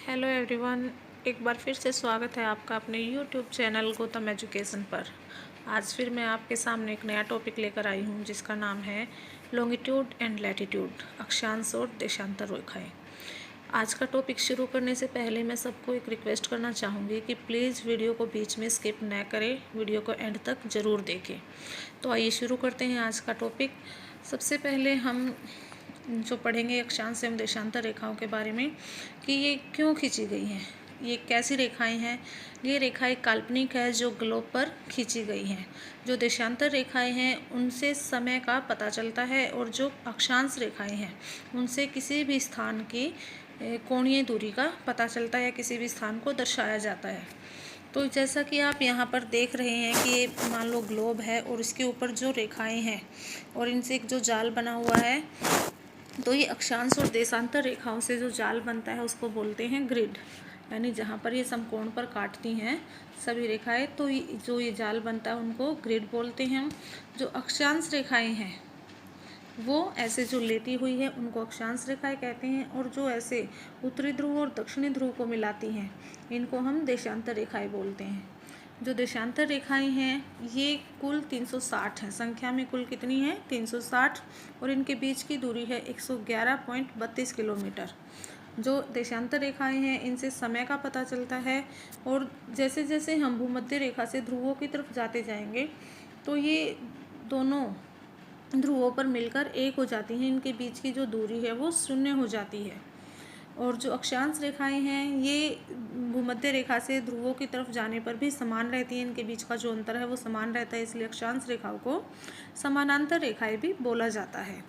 Hello everyone, एक बार फिर से स्वागत है आपका अपने यूट्यूब चैनल गौतम एजुकेशन पर। आज फिर मैं आपके सामने एक नया टॉपिक लेकर आई हूँ जिसका नाम है लॉन्गिट्यूड एंड लैटिट्यूड, अक्षांश और देशांतर रेखाएं। आज का टॉपिक शुरू करने से पहले मैं सबको एक रिक्वेस्ट करना चाहूँगी कि प्लीज़ वीडियो को बीच में स्किप न करें, वीडियो को एंड तक ज़रूर देखें। तो आइए शुरू करते हैं आज का टॉपिक। सबसे पहले हम जो पढ़ेंगे अक्षांश एवं देशांतर रेखाओं के बारे में कि ये क्यों खींची गई हैं, ये कैसी रेखाएं हैं। ये रेखाएं काल्पनिक है जो ग्लोब पर खींची गई हैं। जो देशांतर रेखाएं हैं उनसे समय का पता चलता है और जो अक्षांश रेखाएं हैं उनसे किसी भी स्थान की कोणीय दूरी का पता चलता है, किसी भी स्थान को दर्शाया जाता है। तो जैसा कि आप यहाँ पर देख रहे हैं कि ये मान लो ग्लोब है और इसके ऊपर जो रेखाएं हैं और इनसे एक जो जाल बना हुआ है, तो ये अक्षांश और देशांतर रेखाओं से जो जाल बनता है उसको बोलते हैं ग्रिड। यानी जहाँ पर ये समकोण पर काटती हैं सभी रेखाएं, तो जो ये जाल बनता है उनको ग्रिड बोलते हैं हम। जो अक्षांश रेखाएं हैं वो ऐसे जो लेती हुई है उनको अक्षांश रेखाएं कहते हैं, और जो ऐसे उत्तरी ध्रुव और दक्षिणी ध्रुव को मिलाती हैं इनको हम देशांतर रेखाएं बोलते हैं। जो देशांतर रेखाएं हैं ये कुल 360 हैं, संख्या में कुल कितनी है 360, और इनके बीच की दूरी है 111.32 किलोमीटर। जो देशांतर रेखाएं हैं इनसे समय का पता चलता है, और जैसे जैसे हम भूमध्य रेखा से ध्रुवों की तरफ जाते जाएंगे तो ये दोनों ध्रुवों पर मिलकर एक हो जाती हैं, इनके बीच की जो दूरी है वो शून्य हो जाती है। और जो अक्षांश रेखाएं हैं ये भूमध्य रेखा से ध्रुवों की तरफ जाने पर भी समान रहती हैं, इनके बीच का जो अंतर है वो समान रहता है, इसलिए अक्षांश रेखाओं को समानांतर रेखाएं भी बोला जाता है।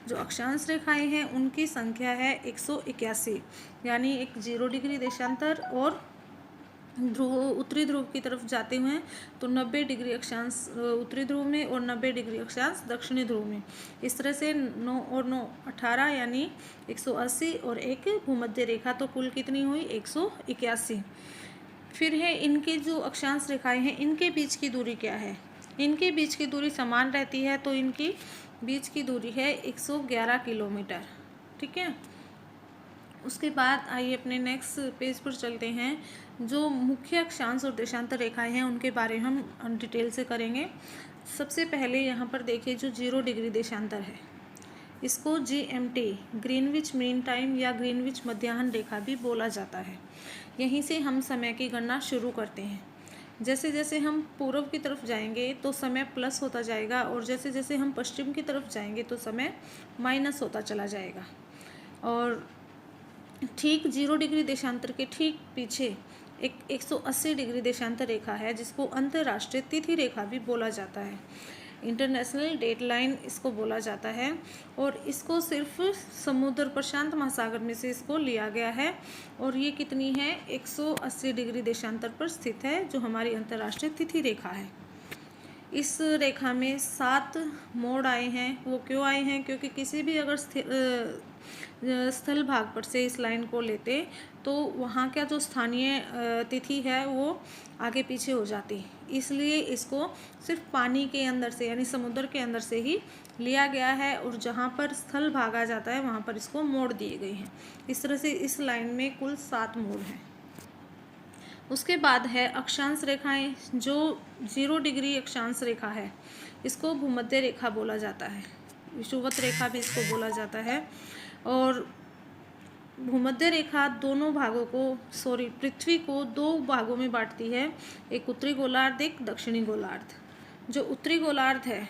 जो अक्षांश रेखाएं हैं उनकी संख्या है 181, यानी एक 0 डिग्री देशांतर, और उत्तरी ध्रुव की तरफ जाते हुए तो 90 डिग्री अक्षांश उत्तरी ध्रुव में और 90 डिग्री अक्षांश दक्षिणी ध्रुव में। इस तरह से 9 और 9 18, यानी 180 और एक भूमध्य रेखा, तो कुल कितनी हुई 181। फिर है इनके जो अक्षांश रेखाएं हैं इनके बीच की दूरी क्या है। इनके बीच की दूरी समान रहती है, तो इनकी बीच की दूरी है 111 किलोमीटर। ठीक है, उसके बाद आइए अपने नेक्स्ट पेज पर चलते हैं। जो मुख्य अक्षांश और देशांतर रेखाएं हैं उनके बारे में हम डिटेल से करेंगे। सबसे पहले यहाँ पर देखिए जो 0 डिग्री देशांतर है इसको GMT, ग्रीनविच मीन टाइम या ग्रीनविच मध्याह्न रेखा भी बोला जाता है। यहीं से हम समय की गणना शुरू करते हैं। जैसे जैसे हम पूर्व की तरफ जाएंगे तो समय प्लस होता जाएगा, और जैसे जैसे हम पश्चिम की तरफ जाएंगे तो समय माइनस होता चला जाएगा। और ठीक 0 डिग्री देशांतर के ठीक पीछे एक 180 डिग्री देशांतर रेखा है जिसको अंतर्राष्ट्रीय तिथि रेखा भी बोला जाता है, इंटरनेशनल डेट लाइन इसको बोला जाता है। और इसको सिर्फ समुद्र प्रशांत महासागर में से इसको लिया गया है, और ये कितनी है 180 डिग्री देशांतर पर स्थित है, जो हमारी अंतर्राष्ट्रीय तिथि रेखा है। इस रेखा में 7 मोड़ आए हैं। वो क्यों आए हैं, क्योंकि किसी भी अगर स्थल भाग पर से इस लाइन को लेते तो वहाँ का जो स्थानीय तिथि है वो आगे पीछे हो जाती, इसलिए इसको सिर्फ पानी के अंदर से यानी समुद्र के अंदर से ही लिया गया है, और जहाँ पर स्थल भाग आ जाता है वहाँ पर इसको मोड़ दिए गए हैं। इस तरह से इस लाइन में कुल 7 मोड़ हैं। उसके बाद है अक्षांश रेखाएं। जो 0 डिग्री अक्षांश रेखा है इसको भूमध्य रेखा बोला जाता है, विषुवत रेखा भी इसको बोला जाता है। और भूमध्य रेखा दोनों भागों को पृथ्वी को 2 भागों में बांटती है, एक उत्तरी गोलार्ध एक दक्षिणी गोलार्ध। जो उत्तरी गोलार्ध है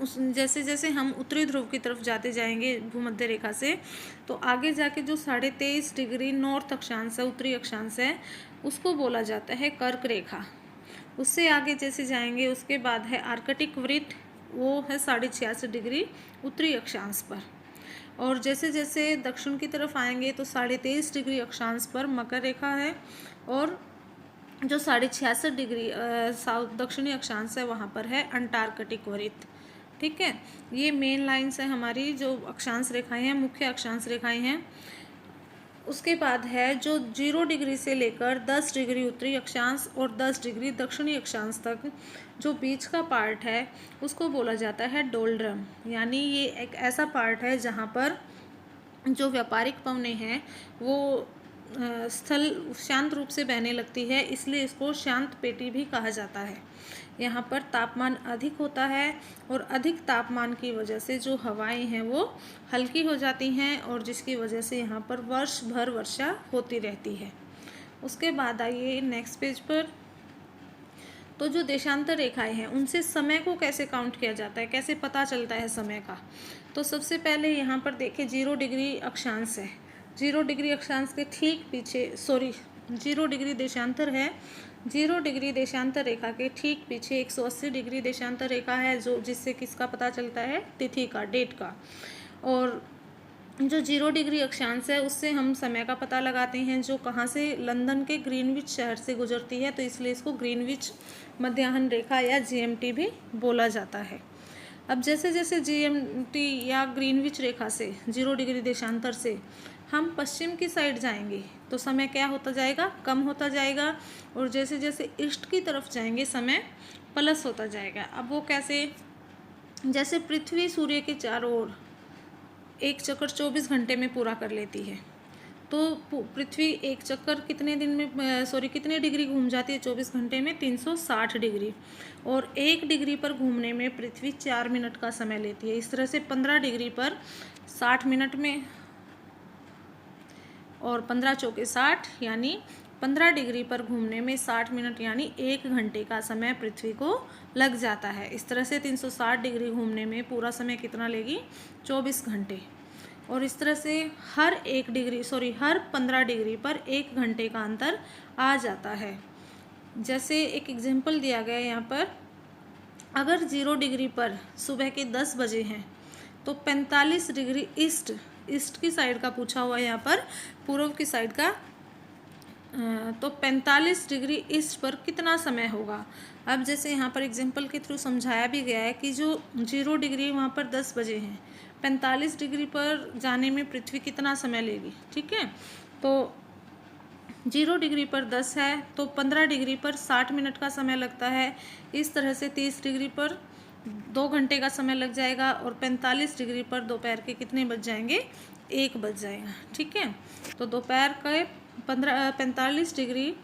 उस जैसे जैसे हम उत्तरी ध्रुव की तरफ जाते जाएंगे भूमध्य रेखा से, तो आगे जाके जो 23.5 डिग्री नॉर्थ अक्षांश है, उत्तरी अक्षांश है, उसको बोला जाता है कर्क रेखा। उससे आगे जैसे जाएंगे उसके बाद है आर्कटिक वृत्त, वो है 86.5 डिग्री उत्तरी अक्षांश पर। और जैसे जैसे दक्षिण की तरफ आएंगे तो 23.5 डिग्री अक्षांश पर मकर रेखा है, और जो 66.5 डिग्री साउथ दक्षिणी अक्षांश है वहाँ पर है अंटार्कटिक वृत्त। ठीक है, ये मेन लाइन्स है हमारी जो अक्षांश रेखाएं हैं, मुख्य अक्षांश रेखाएं हैं। उसके बाद है जो 0 डिग्री से लेकर 10 डिग्री उत्तरी अक्षांश और 10 डिग्री दक्षिणी अक्षांश तक जो बीच का पार्ट है उसको बोला जाता है डोल्ड्रम। यानी ये एक ऐसा पार्ट है जहाँ पर जो व्यापारिक पवनें हैं वो स्थल शांत रूप से बहने लगती है, इसलिए इसको शांत पेटी भी कहा जाता है। यहाँ पर तापमान अधिक होता है और अधिक तापमान की वजह से जो हवाएं हैं वो हल्की हो जाती हैं और जिसकी वजह से यहाँ पर वर्ष भर वर्षा होती रहती है। उसके बाद आइए नेक्स्ट पेज पर। तो जो देशांतर रेखाएं हैं उनसे समय को कैसे काउंट किया जाता है, कैसे पता चलता है समय का। तो सबसे पहले यहाँ पर देखिए 0 डिग्री अक्षांश है। 0 डिग्री अक्षांश के ठीक पीछे 0 डिग्री देशांतर है। 0 डिग्री देशांतर रेखा के ठीक पीछे 180 डिग्री देशांतर रेखा है, जो जिससे किसका पता चलता है, तिथि का, डेट का। और जो 0 डिग्री अक्षांश है उससे हम समय का पता लगाते हैं, जो कहाँ से, लंदन के ग्रीनविच शहर से गुजरती है, तो इसलिए इसको ग्रीनविच मध्याह्न रेखा या जीएमटी भी बोला जाता है। अब जैसे जैसे जीएमटी या ग्रीनविच रेखा से 0 डिग्री देशांतर से हम पश्चिम की साइड जाएंगे तो समय क्या होता जाएगा, कम होता जाएगा, और जैसे जैसे ईस्ट की तरफ जाएंगे समय प्लस होता जाएगा। अब वो कैसे, जैसे पृथ्वी सूर्य के चारों ओर एक चक्कर 24 घंटे में पूरा कर लेती है, तो पृथ्वी एक चक्कर कितने दिन में कितने डिग्री घूम जाती है 24 घंटे में, 360 डिग्री। और 1 डिग्री पर घूमने में पृथ्वी 4 मिनट का समय लेती है। इस तरह से 15 डिग्री पर 60 मिनट में, और 15 चौके 60, यानी 15 डिग्री पर घूमने में 60 मिनट यानी 1 घंटे का समय पृथ्वी को लग जाता है। इस तरह से 360 डिग्री घूमने में पूरा समय कितना लेगी, 24 घंटे। और इस तरह से हर 15 डिग्री पर 1 घंटे का अंतर आ जाता है। जैसे एक एग्जांपल दिया गया है यहाँ पर, अगर 0 डिग्री पर सुबह के 10 बजे हैं तो 45 डिग्री ईस्ट की साइड का पूछा हुआ है यहाँ पर, पूर्व की साइड का, तो 45 डिग्री ईस्ट पर कितना समय होगा। अब जैसे यहाँ पर एग्जांपल के थ्रू समझाया भी गया है कि जो 0 डिग्री वहाँ पर 10 बजे हैं, 45 डिग्री पर जाने में पृथ्वी कितना समय लेगी, ठीक है। तो 0 डिग्री पर 10 है तो 15 डिग्री पर 60 मिनट का समय लगता है। इस तरह से 30 डिग्री पर 2 घंटे का समय लग जाएगा, और 45 डिग्री पर दोपहर के कितने बज जाएंगे, 1 बज जाएगा, ठीक है। तो दोपहर के 45 डिग्री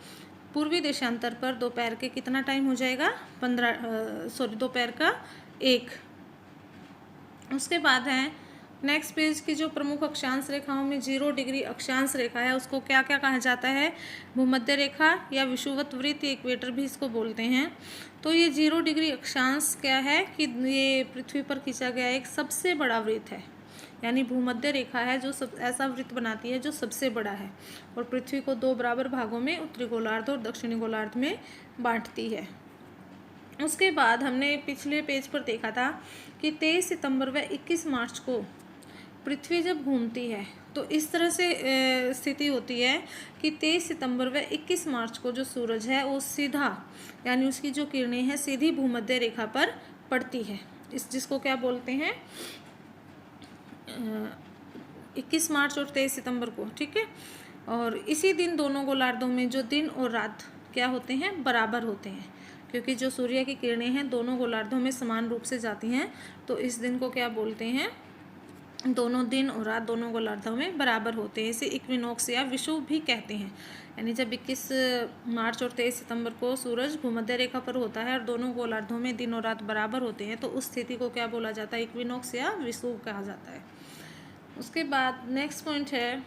पूर्वी देशांतर पर दोपहर के कितना टाइम हो जाएगा, दोपहर का 1। उसके बाद है नेक्स्ट पेज की जो प्रमुख अक्षांश रेखाओं में 0 डिग्री अक्षांश रेखा है उसको क्या क्या कहा जाता है, भूमध्य रेखा या विषुवत वृत्त, इक्वेटर भी इसको बोलते हैं। तो ये 0 डिग्री अक्षांश क्या है कि ये पृथ्वी पर खींचा गया एक सबसे बड़ा वृत्त है, यानी भूमध्य रेखा है जो ऐसा वृत्त बनाती है जो सबसे बड़ा है, और पृथ्वी को 2 बराबर भागों में, उत्तरी गोलार्ध और दक्षिणी गोलार्ध में बांटती है। उसके बाद हमने पिछले पेज पर देखा था कि 23 सितंबर व 21 मार्च को पृथ्वी जब घूमती है तो इस तरह से स्थिति होती है कि 23 सितंबर व 21 मार्च को जो सूरज है वो सीधा, यानी उसकी जो किरणें हैं सीधी भूमध्य रेखा पर पड़ती है, जिसको क्या बोलते हैं, 21 मार्च और 23 सितंबर को, ठीक है। और इसी दिन दोनों गोलार्धों में जो दिन और रात क्या होते हैं, बराबर होते हैं, क्योंकि जो सूर्य की किरणें हैं दोनों गोलार्धों में समान रूप से जाती हैं, तो इस दिन को क्या बोलते हैं, दोनों दिन और रात दोनों गोलार्धों में बराबर होते हैं। इसे इक्विनॉक्स या विषुव भी कहते हैं, यानी जब 21 मार्च और 23 सितंबर को सूरज भूमध्य रेखा पर होता है और दोनों गोलार्धों में दिन और रात बराबर होते हैं, तो उस स्थिति को क्या बोला जाता है, इक्विनॉक्स या विषुव कहा जाता है। उसके बाद नेक्स्ट पॉइंट है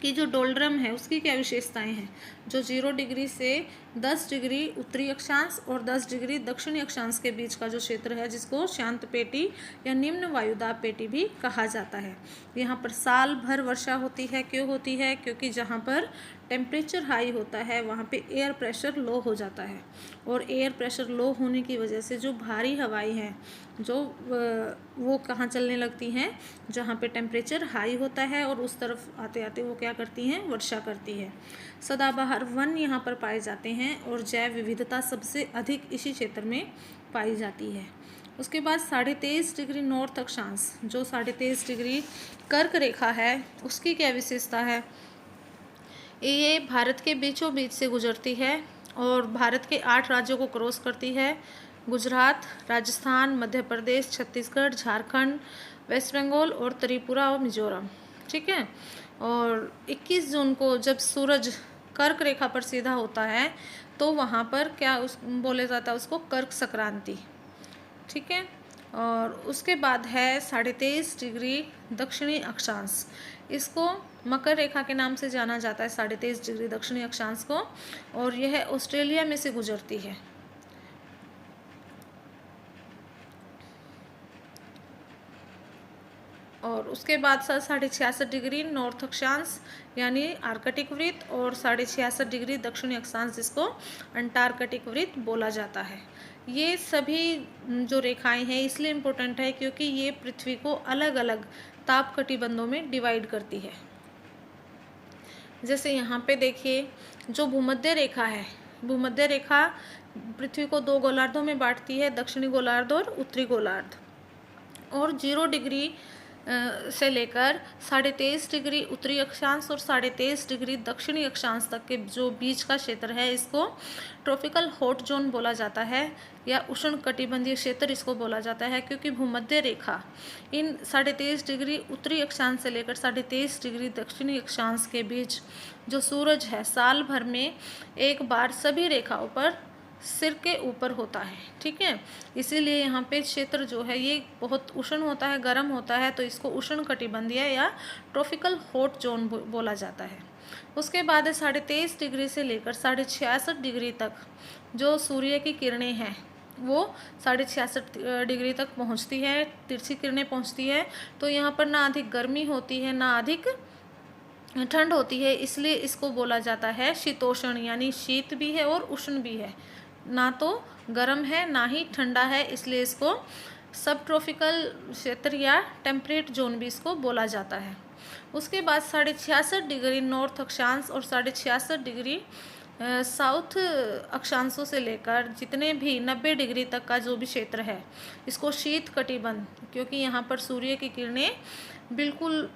कि जो डोल्ड्रम है उसकी क्या विशेषताएं हैं। जो 0 डिग्री से 10 डिग्री उत्तरी अक्षांश और 10 डिग्री दक्षिणी अक्षांश के बीच का जो क्षेत्र है, जिसको शांत पेटी या निम्न वायुदाब पेटी भी कहा जाता है, यहाँ पर साल भर वर्षा होती है। क्यों होती है, क्योंकि जहाँ पर टेम्परेचर हाई होता है वहाँ पे एयर प्रेशर लो हो जाता है, और एयर प्रेशर लो होने की वजह से जो भारी हवाएं हैं जो वो कहाँ चलने लगती हैं, जहाँ पे टेम्परेचर हाई होता है, और उस तरफ आते आते वो क्या करती हैं, वर्षा करती है। सदाबहार वन यहाँ पर पाए जाते हैं और जैव विविधता सबसे अधिक इसी क्षेत्र में पाई जाती है। उसके बाद 23.5 डिग्री नॉर्थ अक्षांश, जो 23.5 डिग्री कर्क रेखा है उसकी क्या विशेषता है, ये भारत के बीचों बीच से गुजरती है और भारत के 8 राज्यों को क्रॉस करती है, गुजरात, राजस्थान, मध्य प्रदेश, छत्तीसगढ़, झारखंड, वेस्ट बंगाल और त्रिपुरा और मिजोरम। ठीक है। और 21 जून को जब सूरज कर्क रेखा पर सीधा होता है तो वहाँ पर क्या बोले जाता है उसको, कर्क संक्रांति। ठीक है। और उसके बाद है 23.5 डिग्री दक्षिणी अक्षांश। इसको मकर रेखा के नाम से जाना जाता है, 23.5 डिग्री दक्षिणी अक्षांश को, और यह ऑस्ट्रेलिया में से गुजरती है। और उसके बाद 66.5 डिग्री नॉर्थ अक्षांश यानी आर्कटिक वृत्त, और 66.5 डिग्री दक्षिणी अक्षांश जिसको अंटार्कटिक वृत्त बोला जाता है। ये सभी जो रेखाएं हैं इसलिए इम्पोर्टेंट है क्योंकि ये पृथ्वी को अलग अलग ताप कटिबंधों में डिवाइड करती है। जैसे यहाँ पे देखिए, जो भूमध्य रेखा है, भूमध्य रेखा पृथ्वी को 2 गोलार्धों में बांटती है, दक्षिणी गोलार्ध और उत्तरी गोलार्ध। और 0 डिग्री से लेकर 23.5 डिग्री उत्तरी अक्षांश और 23.5 डिग्री दक्षिणी अक्षांश तक के जो बीच का क्षेत्र है इसको ट्रॉपिकल हॉट जोन बोला जाता है, या उष्ण कटिबंधीय क्षेत्र इसको बोला जाता है, क्योंकि भूमध्य रेखा इन 23.5 डिग्री उत्तरी अक्षांश से लेकर 23.5 डिग्री दक्षिणी अक्षांश के बीच जो सूरज है साल भर में एक बार सभी रेखाओं पर सिर के ऊपर होता है। ठीक है, इसीलिए यहाँ पे क्षेत्र जो है ये बहुत उष्ण होता है, गर्म होता है, तो इसको उष्ण कटिबंधीय या ट्रॉपिकल हॉट जोन बोला जाता है। उसके बाद है 23.5 डिग्री से लेकर 66.5 डिग्री तक जो सूर्य की किरणें हैं वो 66.5 डिग्री तक पहुँचती है, तिरछी किरणें पहुँचती है। तो यहाँ पर ना अधिक गर्मी होती है ना अधिक ठंड होती है, इसलिए इसको बोला जाता है शीतोष्ण, यानी शीत भी है और उष्ण भी है, ना तो गर्म है ना ही ठंडा है, इसलिए इसको सब ट्रॉपिकल क्षेत्र या टेम्परेट जोन भी इसको बोला जाता है। उसके बाद 66.5 डिग्री नॉर्थ अक्षांश और 66.5 डिग्री साउथ अक्षांशों से लेकर जितने भी 90 डिग्री तक का जो भी क्षेत्र है इसको शीत कटिबंध, क्योंकि यहाँ पर सूर्य की किरणें बिल्कुल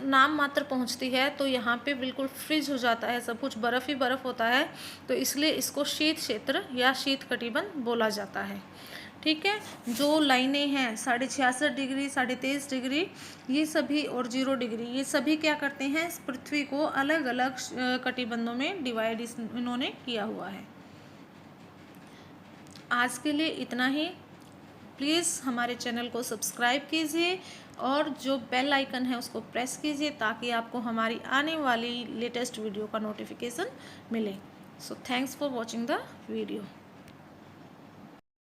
नाम मात्र पहुँचती है तो यहाँ पे बिल्कुल फ्रीज हो जाता है, सब कुछ बर्फ़ ही बर्फ़ होता है, तो इसलिए इसको शीत क्षेत्र या शीत कटिबंध बोला जाता है। ठीक है, जो लाइनें हैं 66.5 डिग्री 23.5 डिग्री ये सभी और 0 डिग्री ये सभी क्या करते हैं, इस पृथ्वी को अलग अलग कटिबंधों में डिवाइड इन्होंने किया हुआ है। आज के लिए इतना ही। प्लीज़ हमारे चैनल को सब्सक्राइब कीजिए और जो बेल आइकन है उसको प्रेस कीजिए ताकि आपको हमारी आने वाली लेटेस्ट वीडियो का नोटिफिकेशन मिले। So thanks for watching the video.